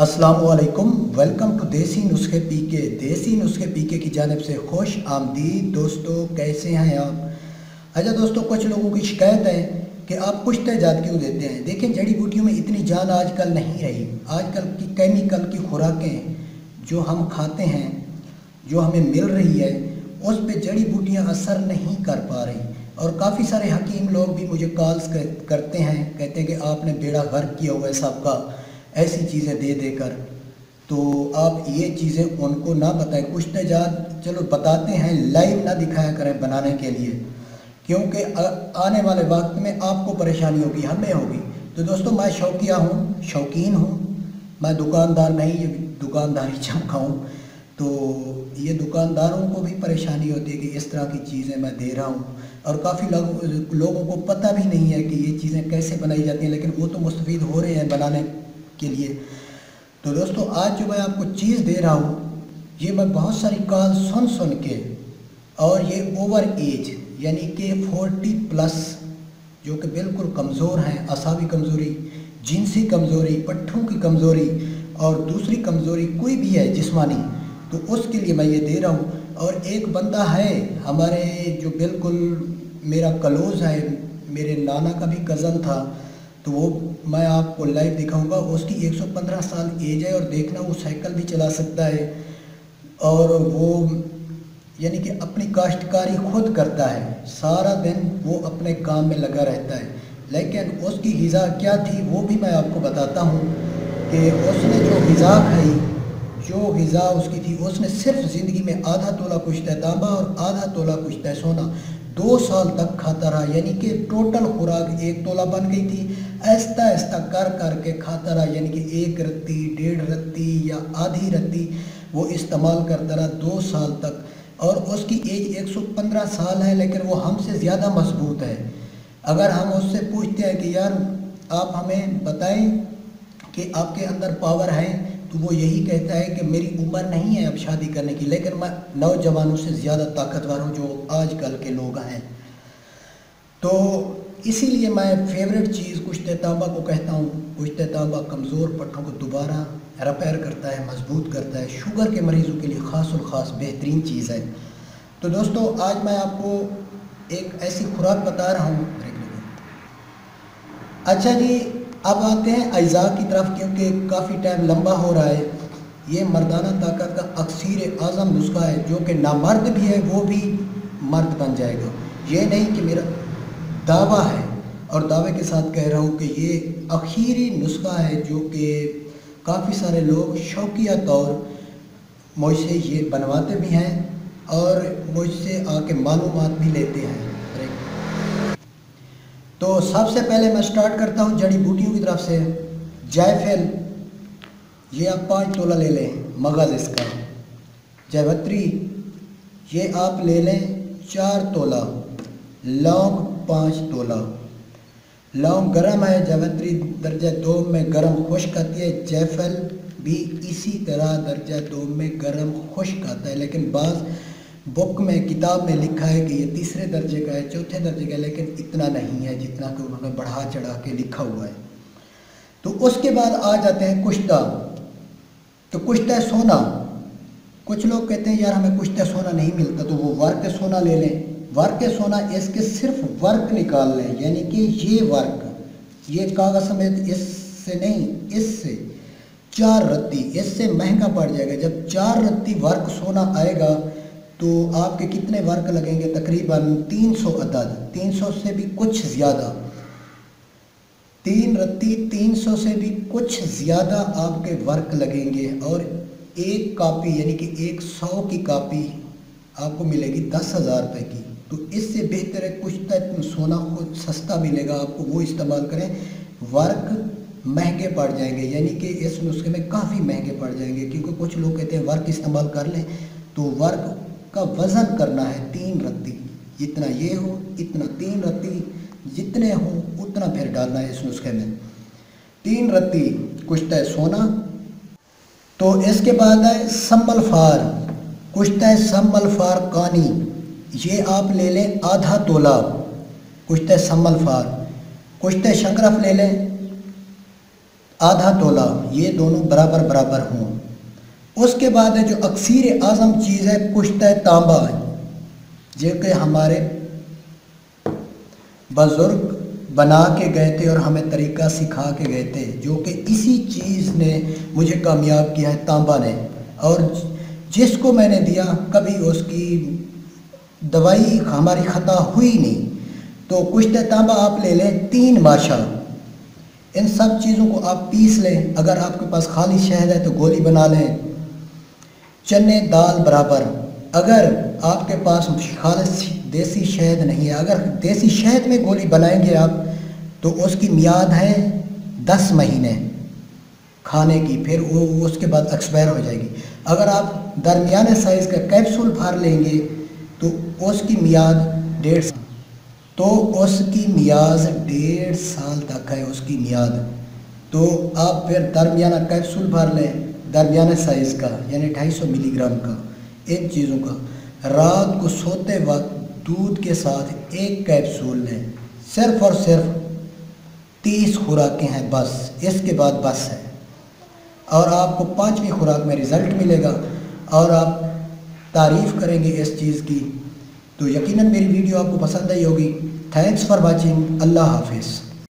अस्सलामु अलैकुम। Welcome to देसी नुस्खे पीके। देसी नुस्खे पीके की जानिब से खुश आमदीद। दोस्तों कैसे हैं आप? अच्छा दोस्तों, कुछ लोगों की शिकायत है कि आप पुश्ते जात क्यों देते हैं। देखें, जड़ी बूटियों में इतनी जान आजकल नहीं रही। आजकल की केमिकल की खुराकें जो हम खाते हैं, जो हमें मिल रही है, उस पे जड़ी बूटियाँ असर नहीं कर पा रही। और काफ़ी सारे हकीम लोग भी मुझे कॉल्स करते हैं, कहते हैं कि आपने बेड़ा गर्क किया हुआ है सबका ऐसी चीज़ें दे देकर। तो आप ये चीज़ें उनको ना बताएं। पुश्ते जात चलो बताते हैं, लाइव ना दिखाया करें बनाने के लिए, क्योंकि आने वाले वक्त में आपको परेशानी होगी, हमें होगी। तो दोस्तों, मैं शौकिया हूँ, शौकीन हूँ, मैं दुकानदार नहीं, ये दुकानदारी चमकाऊँ। तो ये दुकानदारों को भी परेशानी होती है कि इस तरह की चीज़ें मैं दे रहा हूँ, और काफ़ी लोगों को पता भी नहीं है कि ये चीज़ें कैसे बनाई जाती हैं, लेकिन वो तो मुस्तफ़ीद हो रहे हैं बनाने के लिए। तो दोस्तों, आज जो मैं आपको चीज़ दे रहा हूँ, ये मैं बहुत सारी कॉल सुन के, और ये ओवर एज यानी कि 40+ जो कि बिल्कुल कमज़ोर हैं, असावी कमज़ोरी, जिनसी कमज़ोरी, पट्ठों की कमज़ोरी और दूसरी कमज़ोरी कोई भी है जिस्मानी, तो उसके लिए मैं ये दे रहा हूँ। और एक बंदा है हमारे जो बिल्कुल मेरा क्लोज़ है, मेरे नाना का भी कज़न था, तो वो मैं आपको लाइव दिखाऊंगा। उसकी 115 साल एज है, और देखना वो साइकिल भी चला सकता है, और वो यानी कि अपनी काश्तकारी खुद करता है, सारा दिन वो अपने काम में लगा रहता है। लेकिन उसकी ग़िज़ा क्या थी वो भी मैं आपको बताता हूँ कि उसने जो ग़िज़ा खाई, जो ग़िज़ा उसकी थी, उसने सिर्फ ज़िंदगी में आधा तोला कुश्ता तांबा और आधा तोला कुश्ता सोना 2 साल तक खाता रहा। यानी कि टोटल खुराक 1 तोला बन गई थी। ऐसा ऐसा कर के खाता रहा, यानी कि 1 रत्ती, 1.5 रत्ती या आधी रत्ती वो इस्तेमाल करता रहा 2 साल तक। और उसकी एज 115 साल है, लेकिन वो हमसे ज़्यादा मजबूत है। अगर हम उससे पूछते हैं कि यार आप हमें बताएं कि आपके अंदर पावर है, तो वो यही कहता है कि मेरी उम्र नहीं है अब शादी करने की, लेकिन मैं नौजवानों से ज़्यादा ताकतवर हूँ जो आजकल के लोग हैं। तो इसीलिए मैं फेवरेट चीज़ कुश्ते तांबा को कहता हूँ। कुश्ते तांबा कमज़ोर पट्ठों को दोबारा रिपेयर करता है, मजबूत करता है। शुगर के मरीज़ों के लिए ख़ास और ख़ास बेहतरीन चीज़ है। तो दोस्तों, आज मैं आपको एक ऐसी खुराक बता रहा हूँ। अच्छा जी, अब आते हैं अज़ा की तरफ, क्योंकि काफ़ी टाइम लंबा हो रहा है। ये मर्दाना ताकत का अक्सीर आज़म नुस्खा है, जो कि नामर्द भी है वो भी मर्द बन जाएगा। ये नहीं कि मेरा दावा है, और दावे के साथ कह रहा हूँ कि ये आखिरी नुस्खा है जो कि काफ़ी सारे लोग शौकिया तौर मुझसे ये बनवाते भी हैं और मुझसे आके मालूमात भी लेते हैं। तो सबसे पहले मैं स्टार्ट करता हूँ जड़ी बूटियों की तरफ से। जायफल, ये आप 5 तोला ले लें, मगज़ इसका। जावित्री, ये आप ले लें 4 तोला। लौंग 5 तोला। लौंग गर्म है, जावित्री दर्जा 2 में गर्म खुश्क आती है। जायफल भी इसी तरह दर्जा 2 में गर्म खुश्क आता है, लेकिन बाज़ बुक में, किताब में लिखा है कि ये 3रे दर्जे का है, 4थे दर्जे का है, लेकिन इतना नहीं है जितना कि उन्होंने बढ़ा चढ़ा के लिखा हुआ है। तो उसके बाद आ जाते हैं कुश्ता। तो कुश्ता सोना, कुछ लोग कहते हैं यार हमें कुश्ता सोना नहीं मिलता, तो वो वर्क सोना ले लें। वर्क सोना, इसके सिर्फ वर्क निकाल लें, यानी कि ये वर्क, ये कागज़ समेत, इससे नहीं, इससे 4 रत्ती, इससे महंगा पड़ जाएगा। जब 4 रत्ती वर्क सोना आएगा तो आपके कितने वर्क लगेंगे? तकरीबन 300 अदद, 300 से भी कुछ ज़्यादा। 3 रत्ती 300 से भी कुछ ज़्यादा आपके वर्क लगेंगे। और एक कापी यानी कि 100 की कापी आपको मिलेगी 10,000 रुपये की। तो इससे बेहतर है कुश्ता सोना खुद सस्ता मिलेगा आपको, वो इस्तेमाल करें। वर्क महंगे पड़ जाएंगे, यानी कि इस नुस्खे में काफ़ी महंगे पड़ जाएंगे, क्योंकि कुछ लोग कहते हैं वर्क इस्तेमाल कर लें, तो वर्क का वज़न करना है 3 रत्ती, जितना ये हो इतना 3 रत्ती जितने हो उतना फिर डालना है इस नुस्खे में। 3 रत्ती कुश्ता सोना। तो इसके बाद है संबल फार, कुश्ता संबल फार कानी, ये आप ले लें आधा तोला। कुश्ता संबल फार। कुश्ता शंकरफ ले लें आधा तोला, ये दोनों बराबर बराबर हों। उसके बाद है जो अक्सीर आज़म चीज़ है कुश्ता तांबा, जो कि हमारे बुज़ुर्ग बना के गए थे और हमें तरीका सिखा के गए थे, जो कि इसी चीज़ ने मुझे कामयाब किया है, तांबा ने। और जिसको मैंने दिया कभी उसकी दवाई हमारी ख़ता हुई नहीं। तो कुश्ता तांबा आप ले लें 3 माशा, इन सब चीज़ों को आप पीस लें। अगर आपके पास खाली शहद है तो गोली बना लें। चने दाल बराबर, अगर आपके पास खालिस देसी शहद नहीं है, अगर देसी शहद में गोली बनाएंगे आप तो उसकी मियाद है 10 महीने खाने की, फिर वो उसके बाद एक्सपायर हो जाएगी। अगर आप दरमियाने साइज़ का कैप्सूल भर लेंगे तो उसकी मियाद 1.5 साल, तो उसकी मियाद 1.5 साल तक है उसकी मियाद। तो आप फिर दरमियाना कैप्सूल भर लें दरमियाने साइज़ का, यानी 250 मिलीग्राम का। इन चीज़ों का रात को सोते वक्त दूध के साथ 1 कैप्सूल लें। सिर्फ़ और सिर्फ 30 खुराकें हैं बस, इसके बाद बस है। और आपको 5वीं खुराक में रिज़ल्ट मिलेगा और आप तारीफ़ करेंगे इस चीज़ की। तो यकीनन मेरी वीडियो आपको पसंद आई होगी। Thanks for watching. अल्लाह हाफिज़।